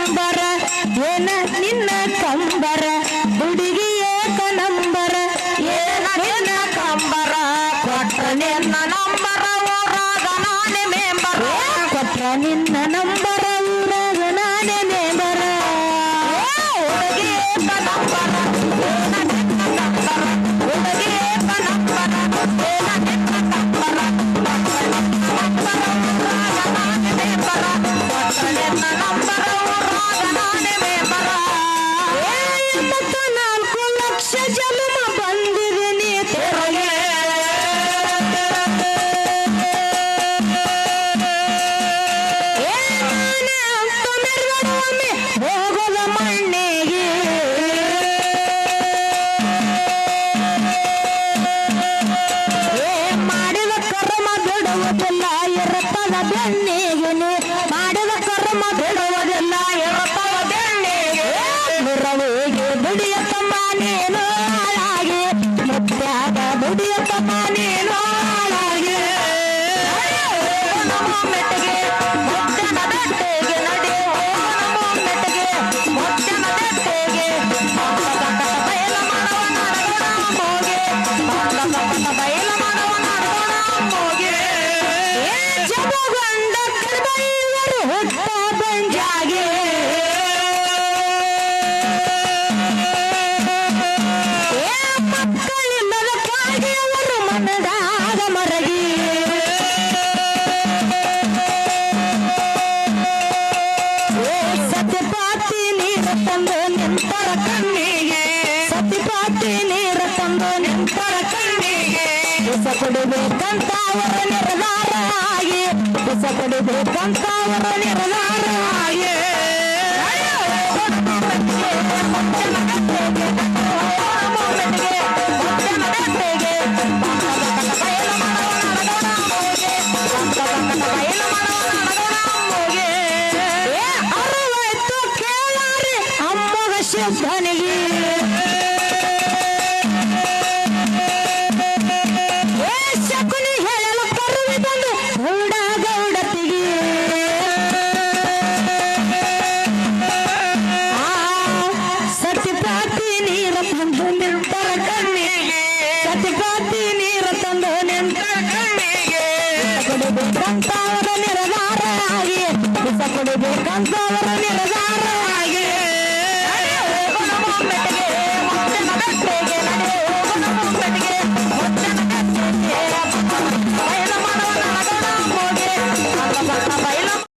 number ಏನ ನಿನ್ನ ಕಂಬರ ಹುಡುಗಿ ಏಕ ನಂಬರ ಏನ ನಿನ್ನ ಕಂಬರ ಕೊಟ್ರ ನಿನ್ನ ನಂಬರ ಊರಾಗ ನಾನೇ ಮೆಂಬರ ಕೊಟ್ರ ನಿನ್ನ ನಂಬರ ಊರಾಗ ನಾನೇ ಮೆಂಬರ ಹುಡುಗಿ ಏಕ ನಂಬರ ಏನ ನಿನ್ನ ಕಂಬರ ಹುಡುಗಿ ಏಕ ನಂಬರ ಏನ ನಿನ್ನ ಕಂಬರ ಮಾಡಿದ ಕರ್ಮ ಬಿಡುವುದಿಲ್ಲ ಇರುತ್ತವ ಬೆಣ್ಣಿಗೆ ಮುರವಿಗೆ ದುಡಿಯತಮ್ಮ ನೀನು ಹಾಳಾಗಿ ಮುತ್ಯಾಗ ದುಡಿಯತಮ್ಮ ನೀನು ಹಾಳಾಗಿ ನಮ್ಮ ಮೆಟ್ಟಿಗೆ ಮುತ್ತನ ಬೆಟ್ಟಿಗೆ ನಡಿ ನಮ್ಮ ಮೆಟ್ಟಿಗೆ ಮುತ್ತನ ಬೆಟ್ಟಿಗೆ ಬಯಲ ಮಾಡವ ಹೋಗಿ ಬಯಲ ಮಾಡವ ಹೋಗಿ ಜಗಗೊಂಡ ಹುಟ್ಟ ಬಂಜಾಗೆ ಮಕ್ಕಳಿಲ್ಲದ ಕಾಗೆ ಅವರು ಮನದಾದ ಮರಗಿ ಸತಿಪಾತಿ ನೀರ ತಂದು ನಿಂತರ ಕಣ್ಣಿಗೆ ಸತಿಪಾತಿ ನೀರ ತಂದು ನಿಂತರ ಕಣ್ಣಿಗೆ ವಿಷ ಕೊಡಬೇಕಂತ ಅವರ ನಿರ್ಧಾರ ಆಗಿ ವಿಷ ಕೊಡಬೇಕಂತ ಅವರ ನಿರ್ಧಾರ ಆಗಿ ಅರವತ್ತು ಕೇಳಾರಿ ಅಮ್ಮಗ ಶಿವನಿಗೆ ಶಕುನಿ ಹೇಳಲು ಕರುವಿ ಬಂದು ಗೌಡ ಗೌಡತಿಗೆ ಸತಿಪಾತಿ ನೀರ ತಂದು ನಿಂತರ ಕಣ್ಣಿಗೆ ಸತಿಪಾತಿ ನೀರ ತಂದು ನಿಂತರ ಕಣ್ಣಿಗೆ ಕೊಡಬೇಕಂತ ಅವರ ನಿರ್ಧಾರ ಆಗಿ ಕೊಡಬೇಕಂತ ಅವರ ನಿರ್ಧಾರ